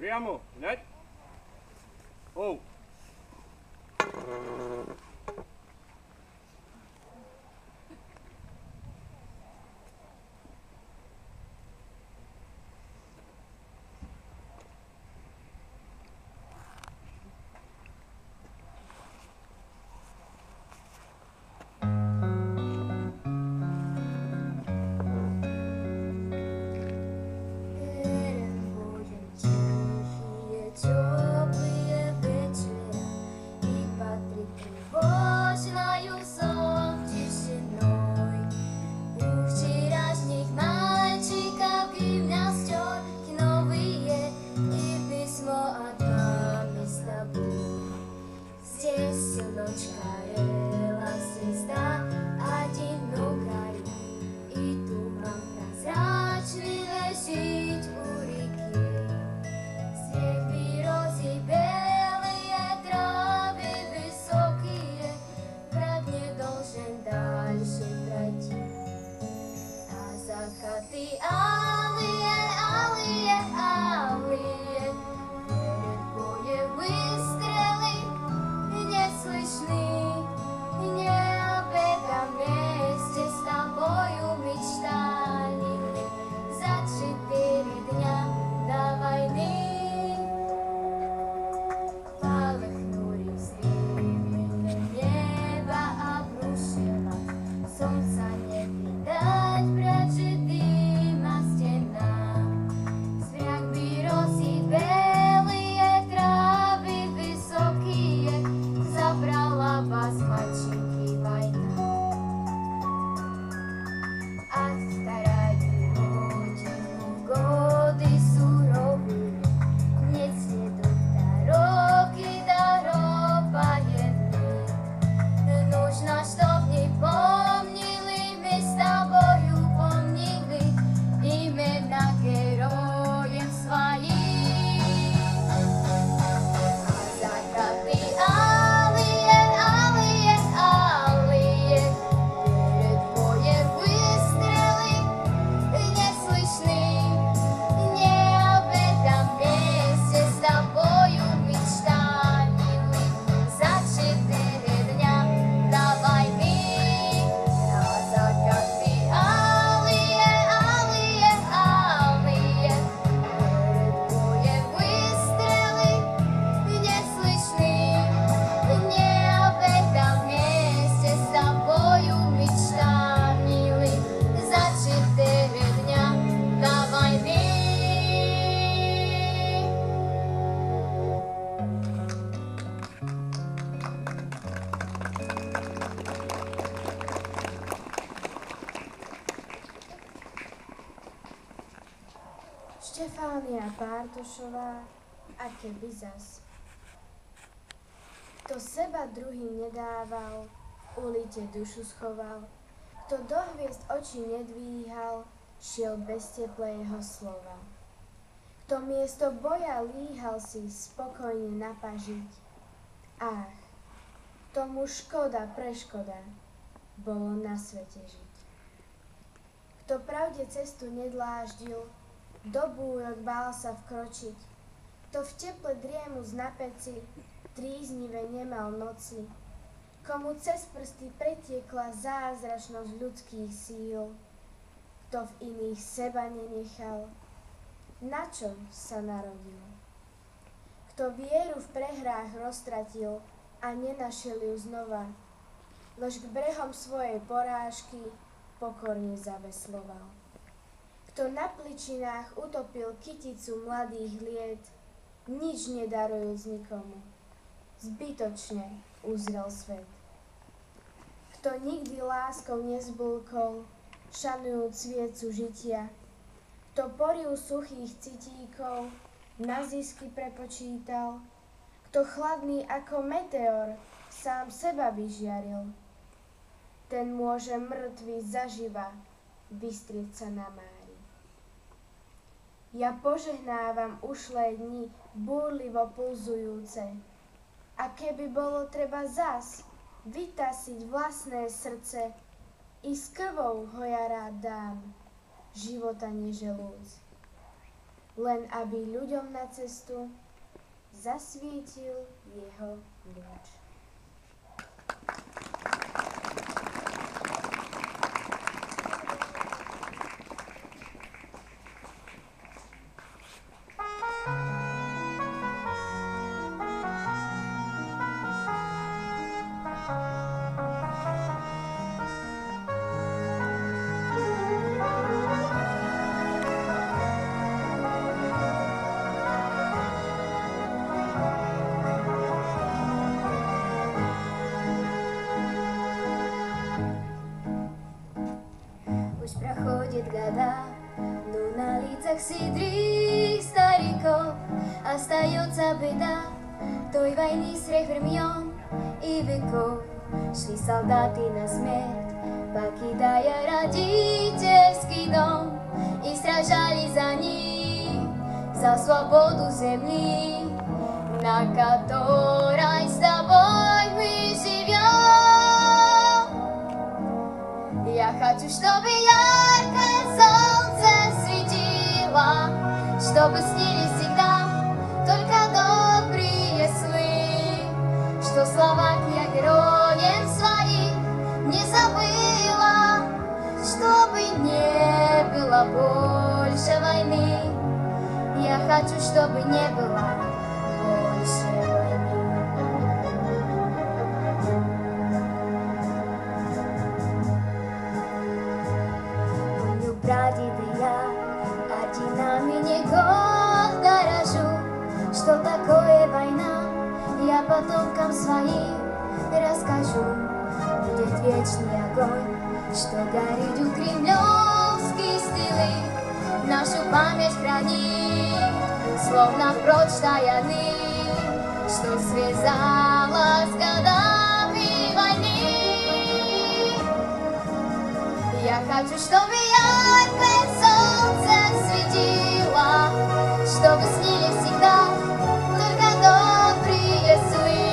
Priamo, hneď. Oh. Štefánia Bartošová, a keby zas. Kto seba druhým nedával, v ulite dušu schoval, kto do hviezd oči nedvíhal, šiel bez teplého slova. Kto miesto boja líhal si spokojne napažiť, ach, tomu škoda, preškoda, bolo na svete žiť. Kto pravde cestu nedláždil, do búrok bál sa vkročiť, kto v teple driemu z napeci, tríznive nemal noci, komu cez prsty pretiekla zázračnosť ľudských síl, kto v iných seba nenechal, na čo sa narodil? Kto vieru v prehrách roztratil a nenašiel ju znova, lež k brehom svojej porážky pokorne zavesloval. Kto na pličinách utopil kyticu mladých liet, nič nedarujúc nikomu, zbytočne uzrel svet. Kto nikdy láskou nezblkol, šanujúc sviecu žitia, kto poriu suchých citíkov na zisky prepočítal, kto chladný ako meteor sám seba vyžiaril, ten môže mŕtvy zaživa vystrieť sa na mári. Ja požehnávam ušlé dni búrlivo pulzujúce, a keby bolo treba zas vytasiť vlastné srdce, i s krvou ho ja rád dám, života neželúc. len aby ľuďom na cestu zasvietil jeho lúč. Už проходит года, но на лицах седых стариков остается беда той войны с времен и веков. Шли солдаты на смерть, покидая родительский дом, и сражались за них, за свободу земли, на которой с тобой мы живем. Я хочу, чтобы яркое солнце светило, чтобы снились всегда только добрые сны, что Словакия героев своих не забыла, чтобы не было больше войны. Я хочу, чтобы не было больше войны. Прадеды я орденами не гордо дорожу. Что такое война, я потомкам своим расскажу. Будет вечный огонь, что горит у кремлевские стены, нашу память хранит, словно прочная нить, что связала с годами войны. Я хочу, чтобы яркое солнце светило, чтобы снились всегда только добрые сны,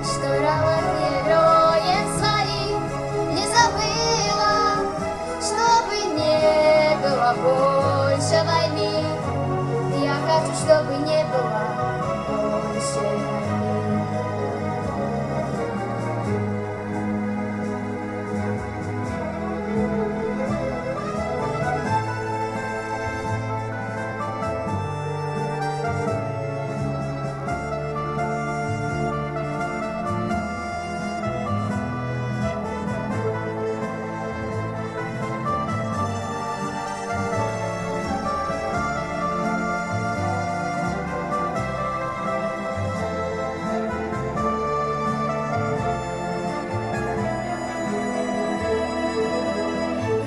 что Словакия героев своих не забыла, чтобы не было больше войны. Я хочу, чтобы не было больше войны.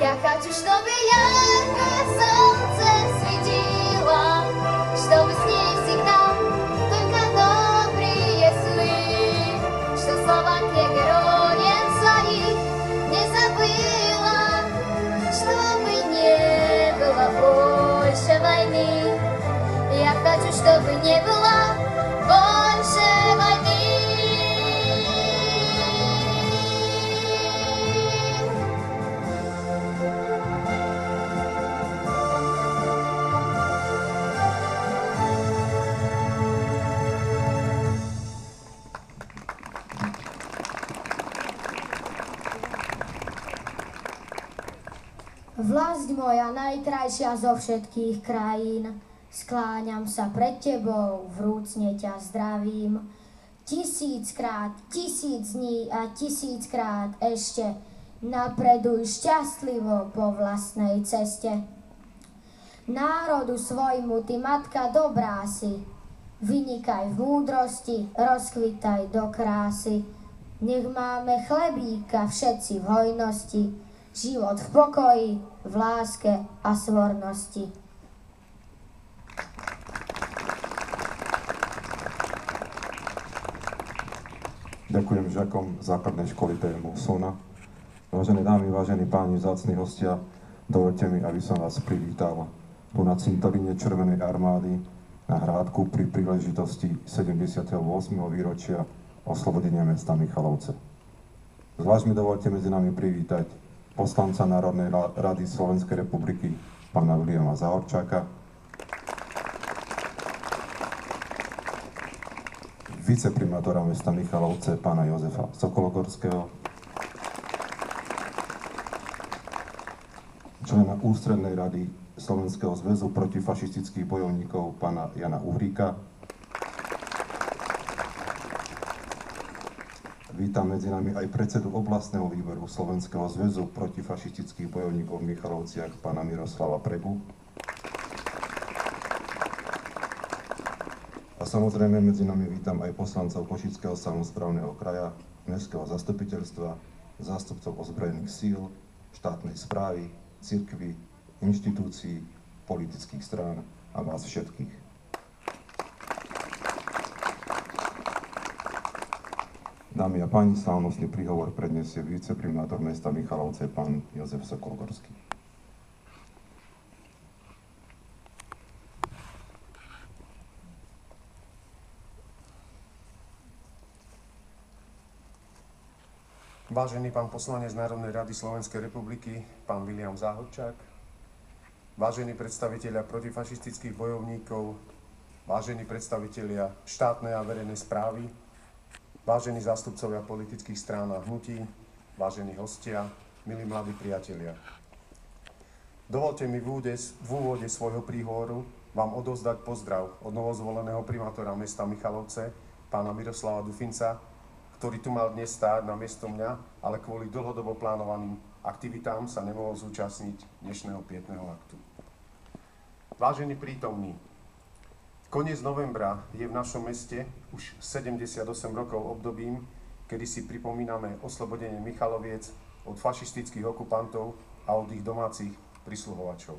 Я хочу, чтобы яркое солнце светило, чтобы снились всегда только добрые сны, что Словакия героев своих не забыла, чтобы не было больше войны. Я хочу, чтобы не было больше войны. Vlasť moja najkrajšia zo všetkých krajín, skláňam sa pred tebou, vrúcne ťa zdravím. 1000-krát, 1000 dní a 1000-krát ešte napreduj šťastlivo po vlastnej ceste. Národu svojmu ty matka dobrá si, vynikaj v múdrosti, rozkvitaj do krásy. Nech máme chlebíka všetci v hojnosti, život v pokoji, v láske a svornosti. Ďakujem žiakom základnej školy PM Solna. Vážené dámy, vážení páni, vzácni hostia, dovoľte mi, aby som vás privítal tu na cintoríne Červenej armády na Hrádku pri príležitosti 78. výročia oslobodenia mesta Michalovce. Zvlášť mi dovoľte medzi nami privítať poslanca Národnej rady Slovenskej republiky, pána Viliama Záhorčáka, viceprimátora mesta Michalovce, pána Jozefa Sokologorského, člena Ústrednej rady Slovenského zväzu protifašistických bojovníkov, pána Jana Uhríka. Vítam medzi nami aj predsedu oblastného výboru Slovenského zväzu protifašistických bojovníkov v Michalovciach, pána Miroslava Pregu. A samozrejme medzi nami vítam aj poslancov Košického samosprávneho kraja, mestského zastupiteľstva, zástupcov ozbrojených síl, štátnej správy, cirkvi, inštitúcií, politických strán a vás všetkých. Dámy a páni, slávnostný príhovor predniesie viceprimátor mesta Michalovce, pán Jozef Sokologorský. Vážený pán poslanec Národnej rady Slovenskej republiky, pán Viliam Záhorčák, vážení predstavitelia protifašistických bojovníkov, vážení predstavitelia štátnej a verejnej správy, vážení zástupcovia politických strán a hnutí, vážení hostia, milí mladí priatelia. Dovolte mi v úvode svojho príhovoru vám odovzdať pozdrav od novozvoleného primátora mesta Michalovce, pána Miroslava Dufinca, ktorý tu mal dnes stáť namiesto mňa, ale kvôli dlhodobo plánovaným aktivitám sa nemohol zúčastniť dnešného pietného aktu. Vážení prítomní, koniec novembra je v našom meste už 78 rokov obdobím, kedy si pripomíname oslobodenie Michaloviec od fašistických okupantov a od ich domácich prisluhovačov.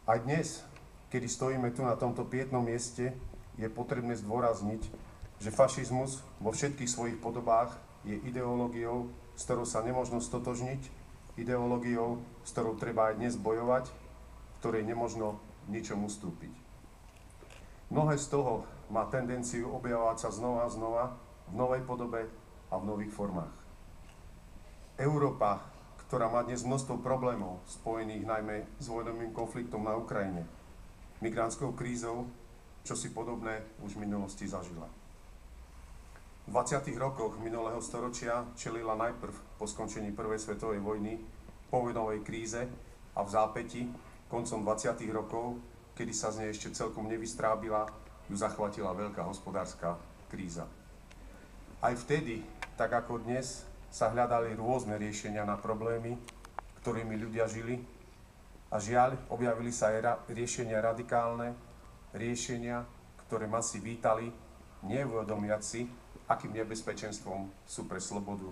Aj dnes, kedy stojíme tu na tomto pietnom mieste, je potrebné zdôrazniť, že fašizmus vo všetkých svojich podobách je ideológiou, s ktorou sa nemožno stotožniť, ideológiou, s ktorou treba aj dnes bojovať, ktorej nemožno ničom ustúpiť. Mnohé z toho má tendenciu objavovať sa znova a znova v novej podobe a v nových formách. Európa, ktorá má dnes množstvo problémov spojených najmä s vojnovým konfliktom na Ukrajine, migrantskou krízou, čo si podobné už v minulosti zažila. V 20. rokoch minulého storočia čelila najprv po skončení Prvej svetovej vojny povojnovej kríze a v zápäti koncom 20. rokov, kedy sa z nej ešte celkom nevystrábila, ju zachvatila veľká hospodárska kríza. Aj vtedy, tak ako dnes, sa hľadali rôzne riešenia na problémy, ktorými ľudia žili, a žiaľ, objavili sa aj riešenia radikálne, riešenia, ktoré masy vítali, neuvedomiac si, akým nebezpečenstvom sú pre slobodu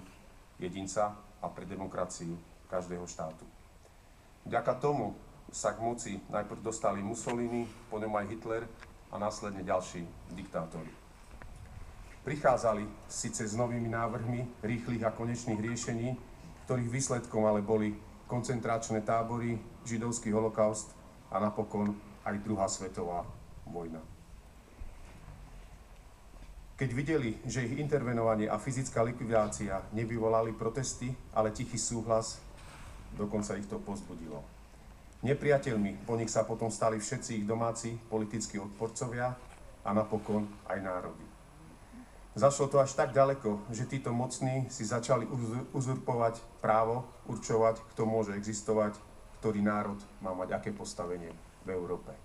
jedinca a pre demokraciu každého štátu. Vďaka tomu sa k moci najprv dostali Mussolini, potom aj Hitler a následne ďalší diktátori. Prichádzali síce s novými návrhmi rýchlych a konečných riešení, ktorých výsledkom ale boli koncentračné tábory, židovský holokaust a napokon aj druhá svetová vojna. Keď videli, že ich intervenovanie a fyzická likvidácia nevyvolali protesty, ale tichý súhlas, dokonca ich to povzbudilo. Nepriateľmi po nich sa potom stali všetci ich domáci politickí odporcovia a napokon aj národy. Zašlo to až tak ďaleko, že títo mocní si začali uzurpovať právo určovať, kto môže existovať, ktorý národ má mať aké postavenie v Európe.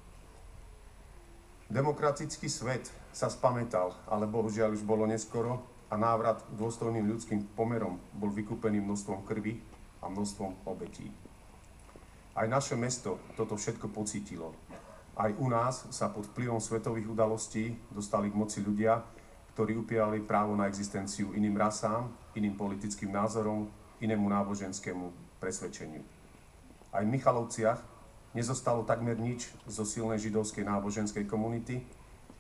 Demokratický svet sa spamätal, ale bohužiaľ už bolo neskoro a návrat k dôstojným ľudským pomerom bol vykúpený množstvom krvi a množstvom obetí. Aj naše mesto toto všetko pocítilo. Aj u nás sa pod vplyvom svetových udalostí dostali k moci ľudia, ktorí upierali právo na existenciu iným rasám, iným politickým názorom, inému náboženskému presvedčeniu. Aj v Michalovciach nezostalo takmer nič zo silnej židovskej náboženskej komunity.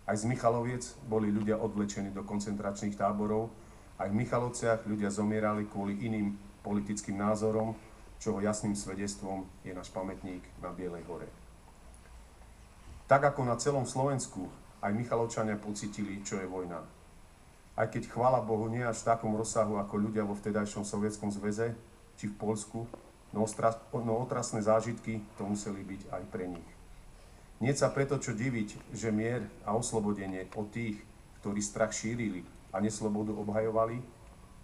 Aj z Michaloviec boli ľudia odvlečení do koncentračných táborov. Aj v Michalovciach ľudia zomierali kvôli iným politickým názorom, čoho jasným svedectvom je náš pamätník na Bielej hore. Tak ako na celom Slovensku, aj Michalovčania pocítili, čo je vojna. Aj keď, chvála Bohu, nie až v takom rozsahu ako ľudia vo vtedajšom Sovietskom zväze či v Poľsku, no otrasné zážitky to museli byť aj pre nich. Nie sa preto čo diviť, že mier a oslobodenie od tých, ktorí strach šírili a neslobodu obhajovali,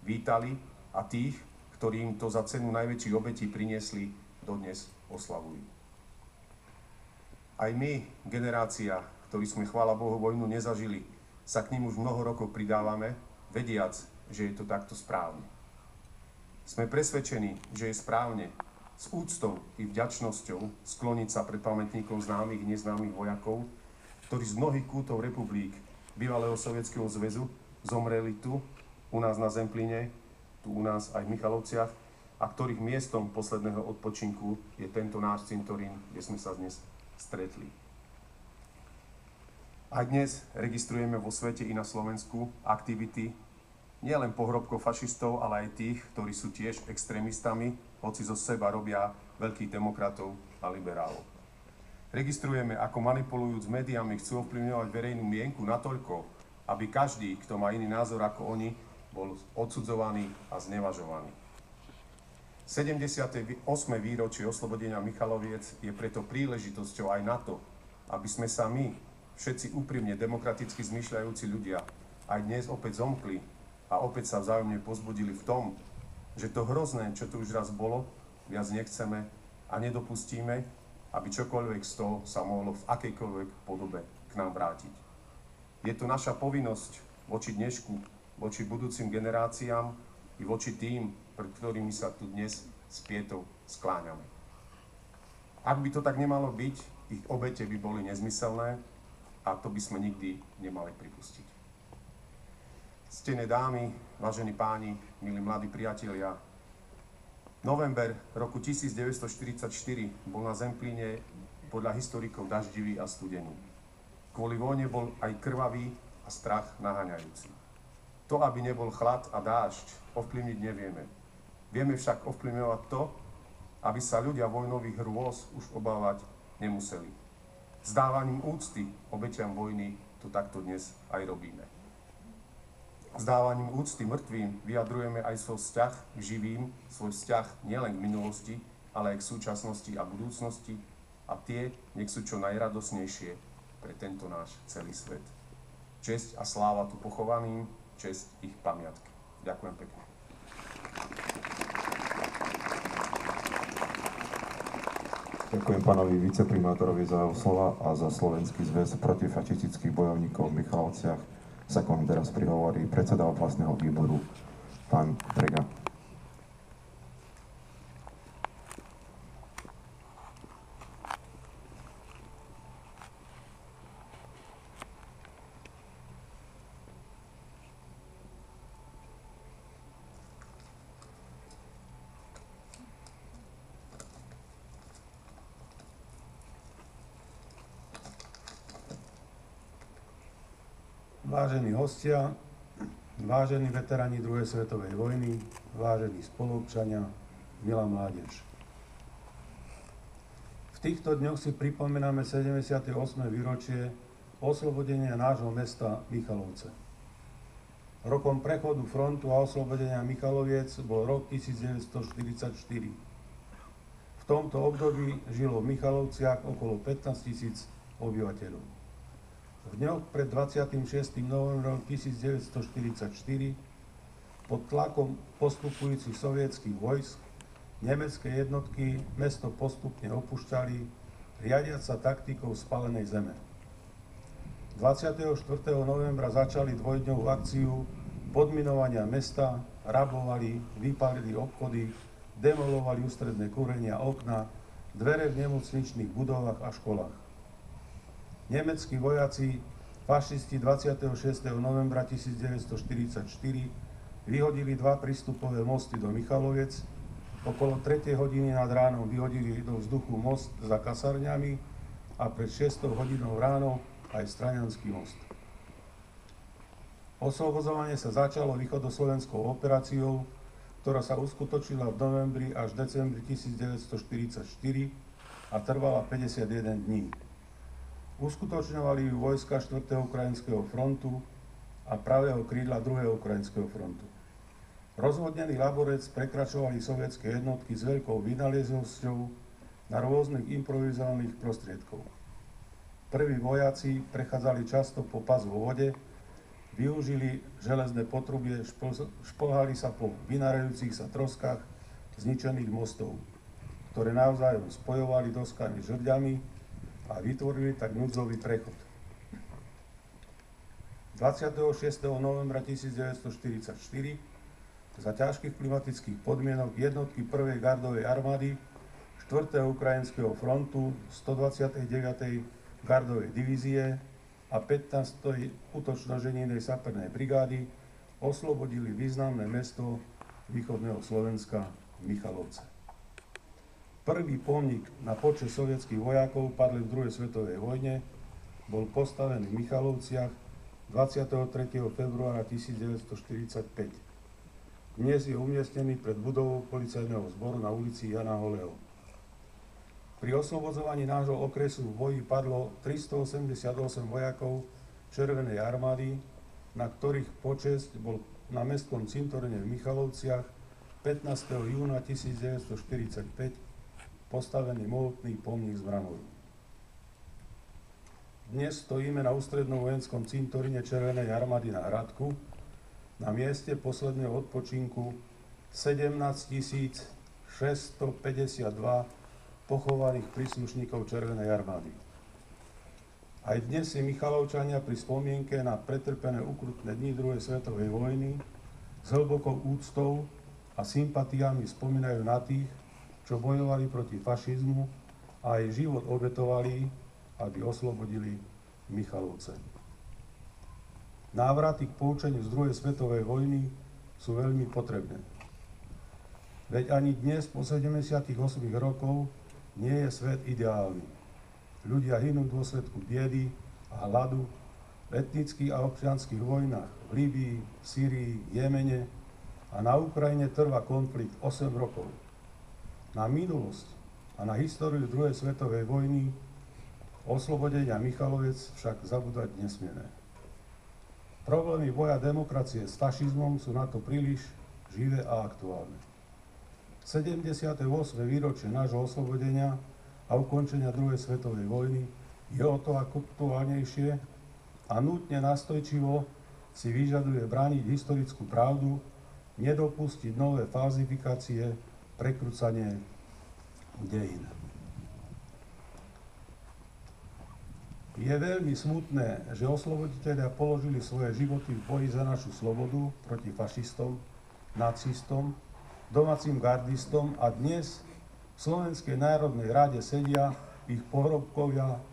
vítali a tých, ktorí im to za cenu najväčších obetí priniesli, dodnes oslavujú. Aj my, generácia, ktorí sme, chvála Bohu, vojnu nezažili, sa k nim už mnoho rokov pridávame, vediac, že je to takto správne. Sme presvedčení, že je správne s úctou i vďačnosťou skloniť sa pred pamätníkom známych i neznámych vojakov, ktorí z mnohých kútov republik bývalého Sovietskeho zväzu zomreli tu, u nás na Zemplíne, tu u nás aj v Michalovciach, a ktorých miestom posledného odpočinku je tento náš cintorín, kde sme sa dnes stretli. Aj dnes registrujeme vo svete i na Slovensku aktivity nielen pohrobkov fašistov, ale aj tých, ktorí sú tiež extrémistami, hoci zo seba robia veľkých demokratov a liberálov. Registrujeme, ako manipulujúc médiami chcú ovplyvňovať verejnú mienku natoľko, aby každý, kto má iný názor ako oni, bol odsudzovaný a znevažovaný. 78. výročie oslobodenia Michaloviec je preto príležitosťou aj na to, aby sme sa my, všetci úprimne demokraticky zmýšľajúci ľudia, aj dnes opäť zomkli a opäť sa vzájomne pozbudili v tom, že to hrozné, čo tu už raz bolo, viac nechceme a nedopustíme, aby čokoľvek z toho sa mohlo v akejkoľvek podobe k nám vrátiť. Je to naša povinnosť voči dnešku, voči budúcim generáciám i voči tým, pred ktorými sa tu dnes s pietou skláňame. Ak by to tak nemalo byť, ich obete by boli nezmyselné a to by sme nikdy nemali pripustiť. Ctené dámy, vážení páni, milí mladí priatelia, november roku 1944 bol na Zemplíne podľa historikov daždivý a studený. Kvôli vojne bol aj krvavý a strach naháňajúci. To, aby nebol chlad a dážď, ovplyvniť nevieme. Vieme však ovplyvňovať to, aby sa ľudia vojnových hrôz už obávať nemuseli. Vzdávaním úcty obetiam vojny to takto dnes aj robíme. Vzdávaním úcty mŕtvým vyjadrujeme aj svoj vzťah k živým, svoj vzťah nielen k minulosti, ale aj k súčasnosti a budúcnosti, a tie nech sú čo najradosnejšie pre tento náš celý svet. Česť a sláva tu pochovaným, česť ich pamiatky. Ďakujem pekne. Ďakujem pánovi viceprimátorovi za jeho slova a za Slovenský zväz protifašistických bojovníkov v Michalovciach sa k vám teraz prihovorí predseda oblastného výboru, pán Trega. Vážení hostia, vážení veteráni druhej svetovej vojny, vážení spoluobčania, milá mládež. V týchto dňoch si pripomíname 78. výročie oslobodenia nášho mesta Michalovce. Rokom prechodu frontu a oslobodenia Michaloviec bol rok 1944. V tomto období žilo v Michalovciach okolo 15 000 obyvateľov. V dňoch pred 26. novembrom 1944 pod tlakom postupujúcich sovietských vojsk nemecké jednotky mesto postupne opúšťali, riadiac sa taktikou spálenej zeme. 24. novembra začali dvojdňovú akciu podminovania mesta, rabovali, vypálili obchody, demolovali ústredné kúrenia okna, dvere v nemocničných budovách a školách. Nemeckí vojaci, fašisti 26. novembra 1944 vyhodili dva prístupové mosty do Michaloviec, okolo 3. hodiny nad ránom vyhodili do vzduchu most za kasárňami a pred 6. hodinou ráno aj Straňanský most. Oslobodzovanie sa začalo východoslovenskou operáciou, ktorá sa uskutočnila v novembri až decembri 1944 a trvala 51 dní. Uskutočňovali ju vojska 4. ukrajinského frontu a pravého krídla 2. ukrajinského frontu. Rozvodnený Laborec prekračovali sovietske jednotky s veľkou vynalieznosťou na rôznych improvizovaných prostriedkov. Prví vojaci prechádzali často po pas vo vode, využili železné potrubie, šplhali sa po vynárajúcich sa troskách zničených mostov, ktoré navzájom spojovali doskami žrďami a vytvorili tak núdzový prechod. 26. novembra 1944 za ťažkých klimatických podmienok jednotky 1. gardovej armády 4. ukrajinského frontu 129. gardovej divízie a 15. útočno-ženijnej sapernej brigády oslobodili významné mesto východného Slovenska Michalovce. Prvý pomník na počesť sovietských vojakov padli v druhej svetovej vojne bol postavený v Michalovciach 23. februára 1945. Dnes je umiestnený pred budovou policajného zboru na ulici Jana Holého. Pri oslobodzovaní nášho okresu v boji padlo 388 vojakov Červenej armády, na ktorých počesť bol na mestskom cintorene v Michalovciach 15. júna 1945 postavený mohutný pomník z mramoru. Dnes stojíme na ústrednom vojenskom cintoríne Červenej armády na Hradku, na mieste posledného odpočinku 17 652 pochovaných príslušníkov Červenej armády. Aj dnes si Michalovčania pri spomienke na pretrpené ukrutné dni druhej svetovej vojny s hlbokou úctou a sympatiami spomínajú na tých, čo bojovali proti fašizmu a aj život obetovali, aby oslobodili Michalovce. Návraty k poučeniu z druhej svetovej vojny sú veľmi potrebné. Veď ani dnes po 78 rokov nie je svet ideálny. Ľudia hynú v dôsledku biedy a hladu v etnických a občianskych vojnách v Líbii, Sýrii, Jemene a na Ukrajine trvá konflikt 8 rokov. Na minulosť a na históriu druhej svetovej vojny oslobodenia Michaloviec však zabúdať nesmieme. Problémy boja demokracie s fašizmom sú na to príliš živé a aktuálne. 78. výročie nášho oslobodenia a ukončenia druhej svetovej vojny je o to aktuálnejšie a nutne nastojčivo si vyžaduje brániť historickú pravdu, nedopustiť nové falzifikácie, prekrúcanie dejín. Je veľmi smutné, že osloboditelia položili svoje životy v boji za našu slobodu proti fašistom, nacistom, domácim gardistom a dnes v Slovenskej národnej rade sedia ich pohrobkovia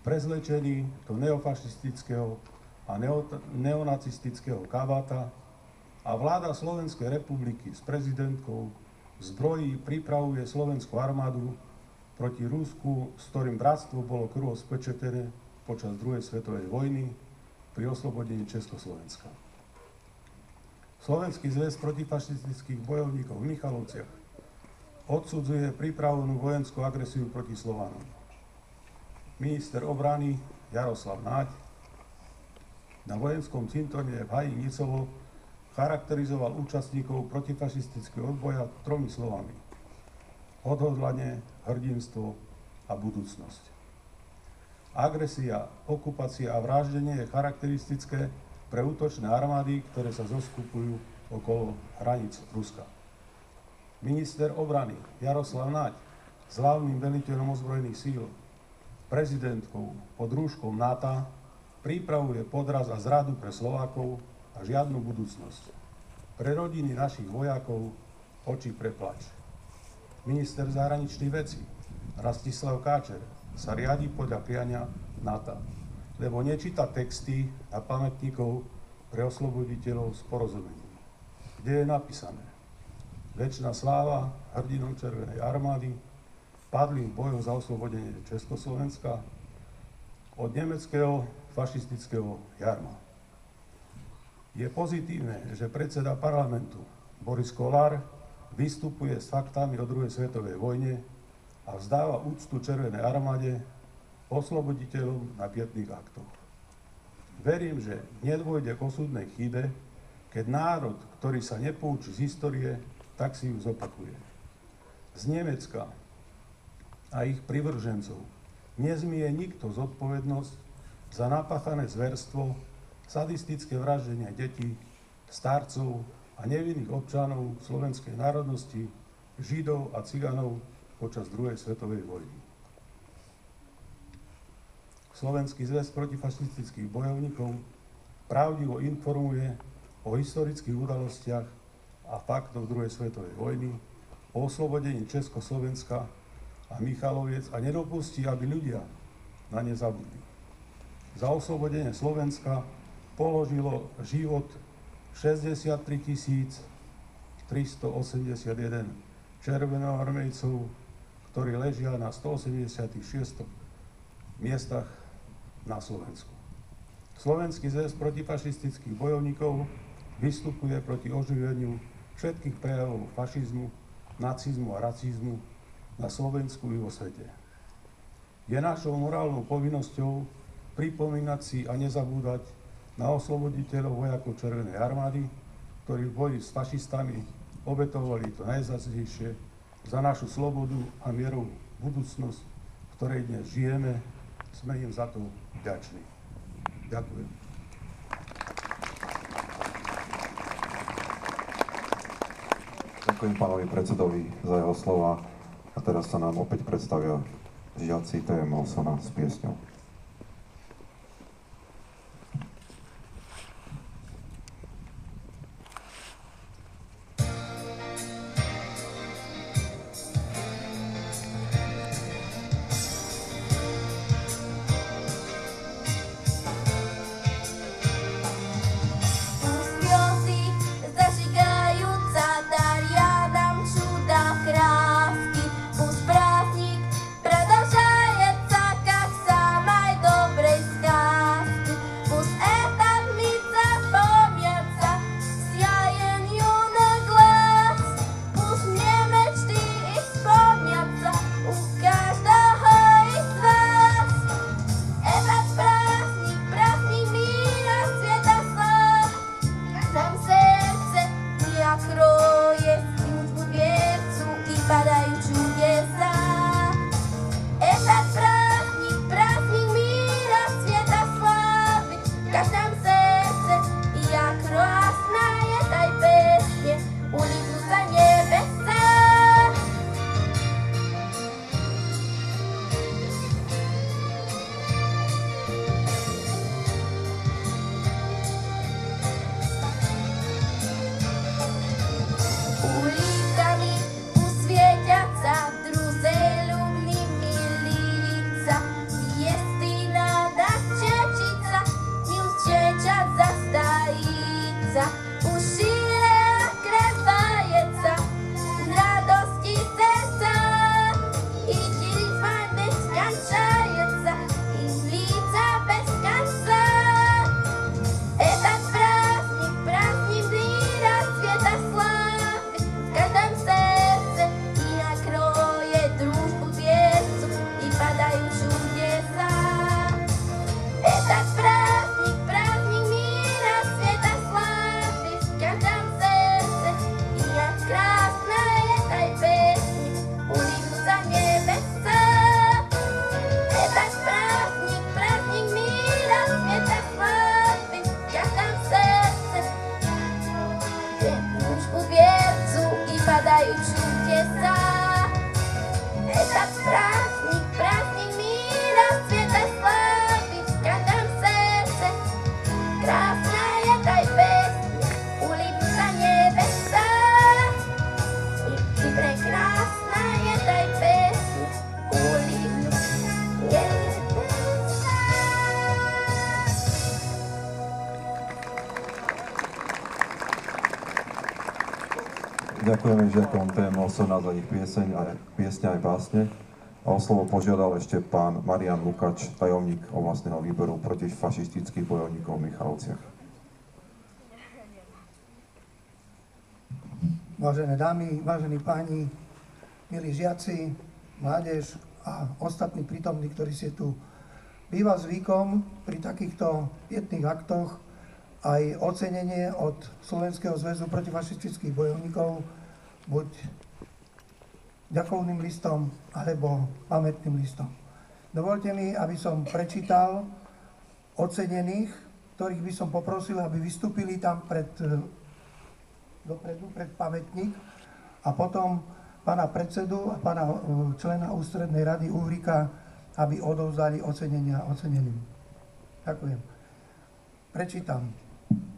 prezlečení do neofašistického a neonacistického kabáta a vláda Slovenskej republiky s prezidentkou v zbroji pripravuje slovenskú armádu proti Rusku, s ktorým bratstvo bolo krvou spečetené počas druhej svetovej vojny pri oslobodení Československa. Slovenský zväz protifašistických bojovníkov v Michalovciach odsudzuje pripravenú vojenskú agresiu proti Slovanom. Minister obrany Jaroslav Náď na vojenskom cintorine v Haji Nicovo charakterizoval účastníkov protifašistického odboja 3 slovami: odhodlanie, hrdinstvo a budúcnosť. Agresia, okupácia a vraždenie je charakteristické pre útočné armády, ktoré sa zoskupujú okolo hraníc Ruska. Minister obrany Jaroslav Náď s hlavným veliteľom ozbrojených síl, prezidentkou pod rúškom NATO pripravuje podraz a zradu pre Slovákov a žiadnu budúcnosť. Pre rodiny našich vojakov oči pre plač. Minister zahraničných vecí Rastislav Káčer sa riadi podľa priania NATO, lebo nečíta texty a pamätníkov pre osloboditeľov s porozumením, kde je napísané: večná sláva hrdinom Červenej armády padli v bojoch za oslobodenie Československa od nemeckého fašistického jarma. Je pozitívne, že predseda parlamentu Boris Kollár vystupuje s faktami o druhej svetovej vojne a vzdáva úctu Červenej armáde, osloboditeľom na pietných aktoch. Verím, že nedôjde k osudnej chybe, keď národ, ktorý sa nepoučí z histórie, tak si ju zopakuje. Z Nemecka a ich privržencov nezmije nikto zodpovednosť za napáchané zverstvo sadistické vraždenie detí, starcov a nevinných občanov slovenskej národnosti, Židov a Ciganov počas druhej svetovej vojny. Slovenský zväz protifašistických bojovníkov pravdivo informuje o historických udalostiach a faktoch druhej svetovej vojny, o oslobodení Československa a Michaloviec a nedopustí, aby ľudia na ne zabudli. Za oslobodenie Slovenska položilo život 63 381 červenoarmejcov, ktorí ležia na 186 miestach na Slovensku. Slovenský zväz protifašistických bojovníkov vystupuje proti oživeniu všetkých prejavov fašizmu, nacizmu a racizmu na Slovensku i vo svete. Je našou morálnou povinnosťou pripomínať si a nezabúdať na osloboditeľov vojakov Červenej armády, ktorí v boji s fašistami obetovali to najvzácnejšie za našu slobodu a mierovú budúcnosť, v ktorej dnes žijeme. Sme im za to vďační. Ďakujem. Ďakujem pánovi predsedovi za jeho slova a teraz sa nám opäť predstavia žiaci TM Osona s piesňou. Ďakujeme žiakom TM Osona za ich piesne aj básne. A o slovo požiadal ešte pán Marian Lukáč, tajomník oblastného výboru protifašistických bojovníkov v Michalovciach. Vážené dámy, vážení páni, milí žiaci, mládež a ostatní prítomní, ktorí si tu, býva zvykom pri takýchto pietných aktoch aj ocenenie od Slovenského zväzu protifašistických bojovníkov buď ďakovným listom alebo pamätným listom. Dovolte mi, aby som prečítal ocenených ktorých by som poprosil, aby vystúpili tam dopredu pred pamätník a potom pána predsedu a pána člena ústrednej rady Uhrika, aby odovzdali ocenenia oceneným. Ďakujem. Prečítam.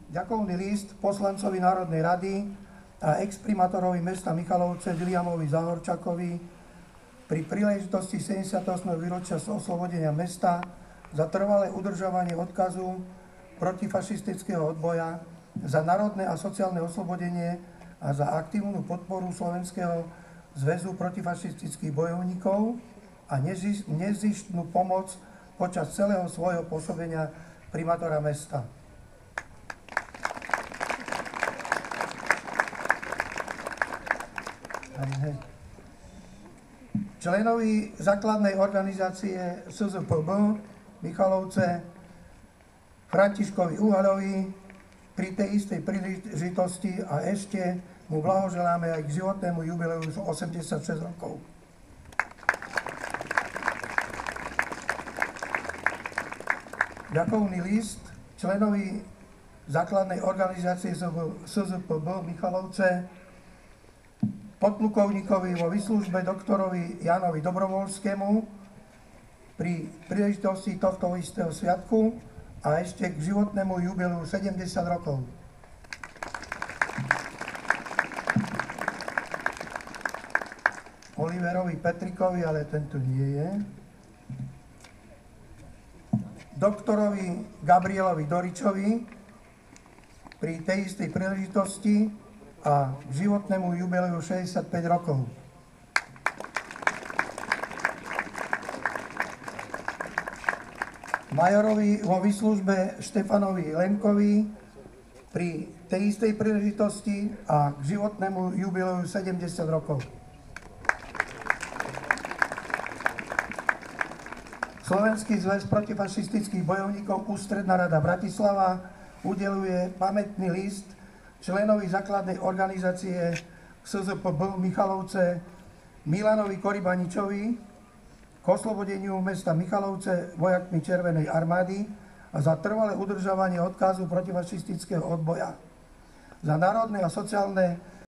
Ďakovný list poslancovi Národnej rady a exprimátorovi mesta Michalovce Viliamovi Záhorčakovi pri príležitosti 78. výročia oslobodenia mesta za trvalé udržovanie odkazu protifašistického odboja, za národné a sociálne oslobodenie a za aktívnu podporu Slovenského zväzu protifašistických bojovníkov a nezištnú pomoc počas celého svojho pôsobenia primátora mesta. Členovi základnej organizácie SZPB Michalovce Františkovi Uhalovi pri tej istej príležitosti a ešte mu blahoželáme aj k životnému jubileu 86 rokov. Ďakovný list členovi základnej organizácie SZPB Michalovce podplukovníkovi vo výslužbe doktorovi Jánovi Dobrovoľskému pri príležitosti tohto istého sviatku a ešte k životnému jubileu 70 rokov. Oliverovi Petrikovi, ale tento nie je. Doktorovi Gabrielovi Doričovi pri tej istej príležitosti a k životnému jubileu 65 rokov. Majorovi vo výslužbe Štefanovi Lemkovi pri tej istej príležitosti a k životnému jubileu 70 rokov. Slovenský zväz protifašistických bojovníkov Ústredná rada Bratislava udeluje pamätný list členovi základnej organizácie SZPB Michalovce Milanovi Koribaničovi k oslobodeniu mesta Michalovce vojakmi Červenej armády a za trvalé udržovanie odkazu protifašistického odboja, za národné a sociálne